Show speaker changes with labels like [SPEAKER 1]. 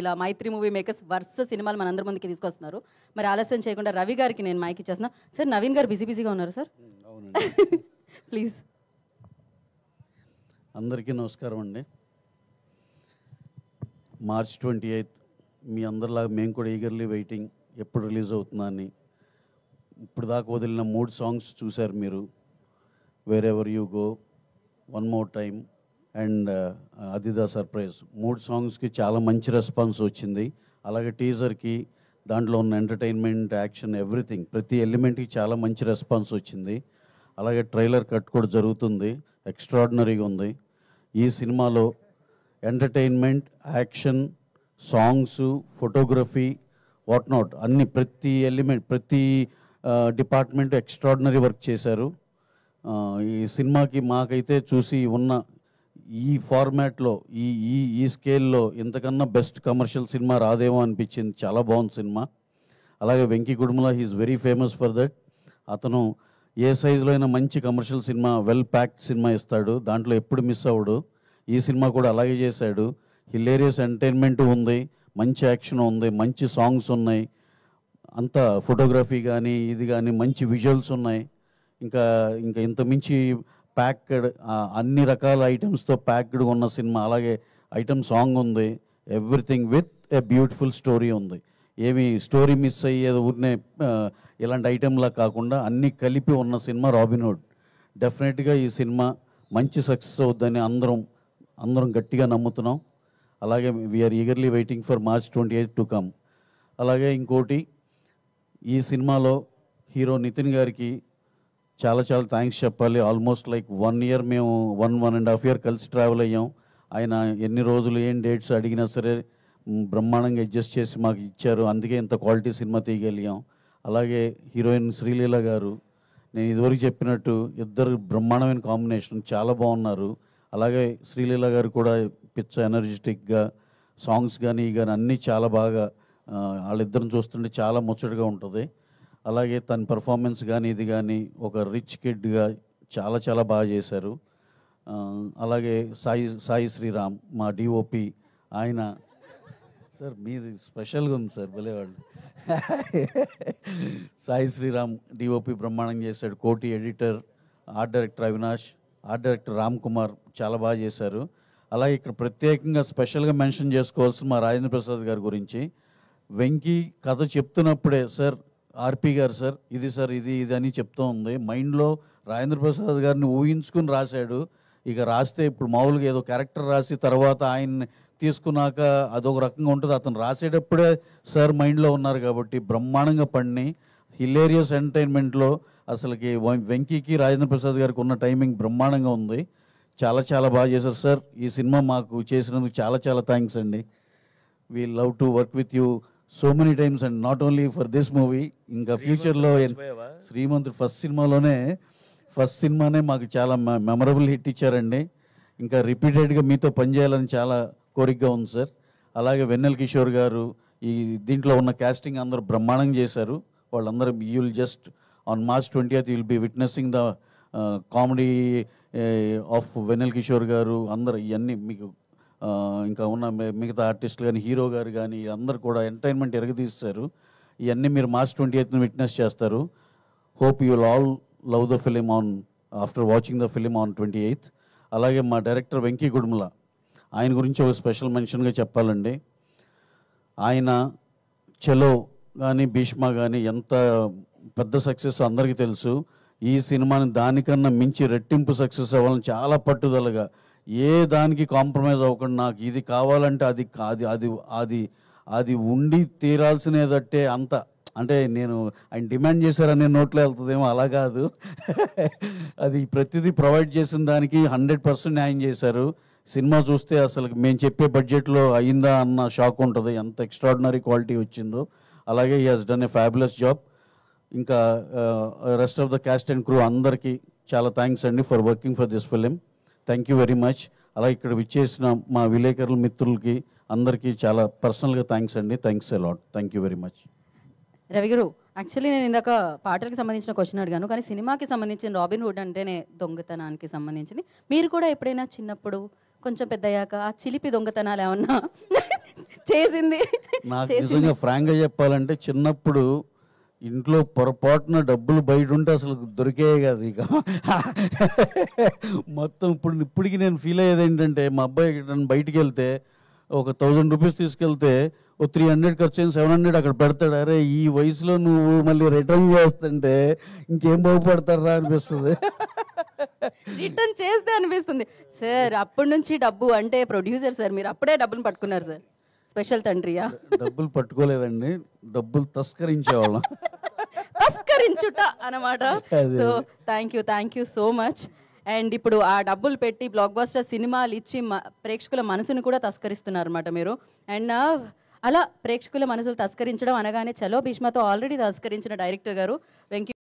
[SPEAKER 1] ఇలా మైత్రి movie makers వరుస సినిమాలు మనందరి ముందుకి తీసుకొస్తున్నారు. మరి ఆలస్యం చేయకుండా రవి గారికి నేను మైక్ ఇచ్చేస్తున్నా. సార్ నవీన్ గారు బిజీగా ఉన్నారు సార్, ప్లీజ్.
[SPEAKER 2] అందరికీ నమస్కారం అండి. March 28 మీ అందరిలాగా మేము కూడా ఈగర్లీ వెయిటింగ్ ఎప్పుడు రిలీజ్ అవుతుందా అని. ఇప్పుడు దాకా వదిలిన 3 సాంగ్స్ చూశారు మీరు. Wear ever you go, one more time and అది ద సర్ప్రైజ్. 3 సాంగ్స్కి చాలా మంచి రెస్పాన్స్ వచ్చింది. అలాగే టీజర్కి, దాంట్లో ఉన్న ఎంటర్టైన్మెంట్, యాక్షన్, ఎవ్రీథింగ్, ప్రతి ఎలిమెంట్కి చాలా మంచి రెస్పాన్స్ వచ్చింది. అలాగే ట్రైలర్ కట్ కూడా జరుగుతుంది, ఎక్స్ట్రాడినరీగా ఉంది. ఈ సినిమాలో entertainment, action, songs, photography, what not అన్ని ప్రతి ఎలిమెంట్, ప్రతి డిపార్ట్మెంట్ ఎక్స్ట్రాడినరీ వర్క్ చేశారు. ఈ సినిమాకి మాకైతే చూసి ఉన్న ఈ ఫార్మాట్లో, ఈ ఈ ఈ స్కేల్లో ఇంతకన్నా బెస్ట్ కమర్షియల్ సినిమా రాదేమో అనిపించింది. చాలా బాగుంది సినిమా. అలాగే Venky Kudumula he is very famous for that. అతను ఏ సైజులో అయినా మంచి కమర్షియల్ సినిమా, వెల్ ప్యాక్డ్ సినిమా ఇస్తాడు, దాంట్లో ఎప్పుడు మిస్ అవ్వడు. ఈ సినిమా కూడా అలాగే చేశాడు. హిలేరియస్ ఎంటర్టైన్మెంట్ ఉంది, మంచి యాక్షన్ ఉంది, మంచి సాంగ్స్ ఉన్నాయి, అంతా ఫోటోగ్రఫీ కానీ ఇది కానీ మంచి విజువల్స్ ఉన్నాయి. ఇంకా ఇంకా ఇంతమించి ప్యాక్డ్, అన్ని రకాల ఐటమ్స్తో ప్యాక్డ్ ఉన్న సినిమా. అలాగే ఐటమ్ సాంగ్ ఉంది, everything with a beautiful story ఉంది. ఏమి స్టోరీ మిస్ అయ్యేది ఊరినే ఇలాంటి ఐటెంలా కాకుండా అన్నీ కలిపి ఉన్న సినిమా రాబిన్హుడ్. డెఫినెట్గా ఈ సినిమా మంచి సక్సెస్ అవుద్దని అందరం గట్టిగా నమ్ముతున్నాం. అలాగే we are eagerly waiting for March 28 to come. అలాగే ఇంకోటి, ఈ సినిమాలో హీరో నితిన్ గారికి చాలా చాలా థ్యాంక్స్ చెప్పాలి. ఆల్మోస్ట్ లైక్ 1 year మేము 1.5 year కలిసి ట్రావెల్ అయ్యాం. ఆయన ఎన్ని రోజులు ఏం డేట్స్ అడిగినా సరే బ్రహ్మాండంగా అడ్జస్ట్ చేసి మాకు ఇచ్చారు. అందుకే ఇంత క్వాలిటీ సినిమా తీయగలిగాం. అలాగే హీరోయిన్ శ్రీలీల గారు, నేను ఇదివరకు చెప్పినట్టు ఇద్దరు బ్రహ్మాండమైన కాంబినేషన్, చాలా బాగున్నారు. అలాగే శ్రీలీల గారు కూడా పిచ్చ ఎనర్జెటిక్గా, సాంగ్స్ కానీ అన్నీ చాలా బాగా, వాళ్ళిద్దరిని చూస్తుంటే చాలా ముచ్చటగా ఉంటుంది. అలాగే తన పర్ఫార్మెన్స్ కానీ ఇది కానీ ఒక రిచ్ కిడ్గా చాలా చాలా బాగా చేశారు. అలాగే సాయి శ్రీరామ్ మా డిఓపి, ఆయన సార్ మీది స్పెషల్గా ఉంది సార్, భలేవాళ్ళు. సాయి శ్రీరామ్ డిఓపి బ్రహ్మాండం చేశాడు. కోటి editor, art director Avinash, art director Ram Kumar చాలా బాగా చేశారు. అలాగే ఇక్కడ ప్రత్యేకంగా స్పెషల్గా మెన్షన్ చేసుకోవాల్సిన మా రాజేంద్ర ప్రసాద్ గారి గురించి. వెంకీ కథ చెప్తున్నప్పుడే సార్, ఆర్పి గారు సార్ ఇది అని చెప్తూ ఉంది. మైండ్లో రాజేంద్ర ప్రసాద్ గారిని ఊహించుకుని రాశాడు. ఇక రాస్తే ఇప్పుడు మామూలుగా ఏదో క్యారెక్టర్ రాసి తర్వాత ఆయన్ని తీసుకున్నాక అదొక రకంగా ఉంటుంది. అతను రాసేటప్పుడే సార్ మైండ్లో ఉన్నారు కాబట్టి బ్రహ్మాండంగా పండి హిలేరియస్ ఎంటర్టైన్మెంట్లో అసలుకి వెంకీకి రాజేంద్ర ప్రసాద్ గారికి ఉన్న టైమింగ్ బ్రహ్మాండంగా ఉంది. చాలా చాలా బాగా చేశారు సార్. ఈ సినిమా మాకు చేసినందుకు చాలా చాలా థ్యాంక్స్ అండి. We love to work with you so many times and not only for this movie, ఇంకా ఫ్యూచర్లో శ్రీమంతుడు ఫస్ట్ సినిమానే మాకు చాలా మెమరబుల్ హిట్ ఇచ్చారండి. ఇంకా రిపీటెడ్గా మీతో పనిచేయాలని చాలా కోరికగా ఉంది సార్. అలాగే వెన్నెల కిషోర్ గారు, ఈ దీంట్లో ఉన్న క్యాస్టింగ్ అందరూ బ్రహ్మాండంగా చేశారు. వాళ్ళందరూ you will just on March 20th you will be witnessing the comedy of Vennela Kishore garu. అందరూ ఇవన్నీ మీకు ఇంకా ఉన్న మిగతా ఆర్టిస్టులు కానీ, హీరో గారు కానీ అందరు కూడా ఎంటర్టైన్మెంట్ ఎరగదీస్తారు. ఇవన్నీ మీరు March 28th విట్నెస్ చేస్తారు. Hope you will all love the film after watching the film on 28th. అలాగే మా డైరెక్టర్ వెంకీ కుడుమల, ఆయన గురించి ఒక స్పెషల్ మెన్షన్గా చెప్పాలండి. ఆయన చలో కానీ భీష్మ కానీ ఎంత పెద్ద సక్సెస్ అందరికీ తెలుసు. ఈ సినిమాని దానికన్నా మించి రెట్టింపు సక్సెస్ అవ్వాలని చాలా పట్టుదలగా, ఏ దానికి కాంప్రమైజ్ అవ్వకుండా నాకు ఇది కావాలంటే అది అది అది అది ఉండి తీరాల్సినదట్టే అంత, అంటే నేను ఆయన డిమాండ్ చేశారనే నోట్లో వెళ్తుందేమో, అలా కాదు. అది ప్రతిదీ ప్రొవైడ్ చేసిన దానికి 100% న్యాయం చేశారు. సినిమా చూస్తే అసలు మేము చెప్పే బడ్జెట్లో అయిందా అన్న షాక్ ఉంటుంది, ఎంత ఎక్స్ట్రాడినరీ క్వాలిటీ వచ్చిందో. అలాగే he has done a fabulous job. ఇంకా rest of the cast and crew అందరికీ చాలా థ్యాంక్స్ అండి for working for this film. Thank you very much. అలాగే ఇక్కడ విచ్చేసిన మా విలేకరుల మిత్రులకి అందరికీ చాలా పర్సనల్గా థ్యాంక్స్ అండి. Thanks a lot. Thank you very much.
[SPEAKER 1] Ravi గారు, యాక్చువల్లీ నేను ఇందాక పాటలకు సంబంధించిన క్వశ్చన్ అడిగాను, కానీ సినిమాకి సంబంధించిన రాబిన్హుడ్ అంటేనే దొంగతనానికి సంబంధించింది. మీరు కూడా ఎప్పుడైనా చిన్నప్పుడు కొంచెం పెద్దయ్యాక ఆ చిలిపి దొంగతనాలు ఏమన్నా చేసింది
[SPEAKER 2] నాకు నిజంగా ఫ్రాంక్గా చెప్పాలంటే చిన్నప్పుడు ఇంట్లో పొరపాటున డబ్బులు బయట ఉంటే అసలు దొరికే కాదు ఇక మొత్తం ఇప్పటికి నేను ఫీల్ అయ్యేది ఏంటంటే మా అబ్బాయి నన్ను బయటికి వెళ్తే ఒక 1000 రూపీస్ తీసుకెళ్తే ఓ 300 ఖర్చు అయిన 700 అక్కడ పెడతాడు. అరే ఈ వయసులో నువ్వు మళ్ళీ రిటర్న్ చేస్తుంటే ఇంకేం బాగుపడతారా అనిపిస్తుంది.
[SPEAKER 1] రిటర్న్ చేస్తే అనిపిస్తుంది. సార్ అప్పటి నుంచి డబ్బు అంటే ప్రొడ్యూసర్ సార్, మీరు అప్పుడే డబ్బులు పట్టుకున్నారు సార్. స్పెషల్ తండ్రియా?
[SPEAKER 2] డబ్బులు పట్టుకోలేదండి, డబ్బులు తస్కరించేవాళ్ళం.
[SPEAKER 1] తస్కరించుట అన్నమాట. So thank you so much. And ఇప్పుడు ఆ డబ్బులు పెట్టి బ్లాక్ బస్టర్ సినిమాలు ఇచ్చి ప్రేక్షకుల మనసును కూడా తస్కరిస్తున్నారు అనమాట మీరు. అండ్ అలా ప్రేక్షకుల మనసులు తస్కరించడం అనగానే చలో భీష్మతో ఆల్రెడీ తస్కరించిన డైరెక్టర్ గారు వెంకీ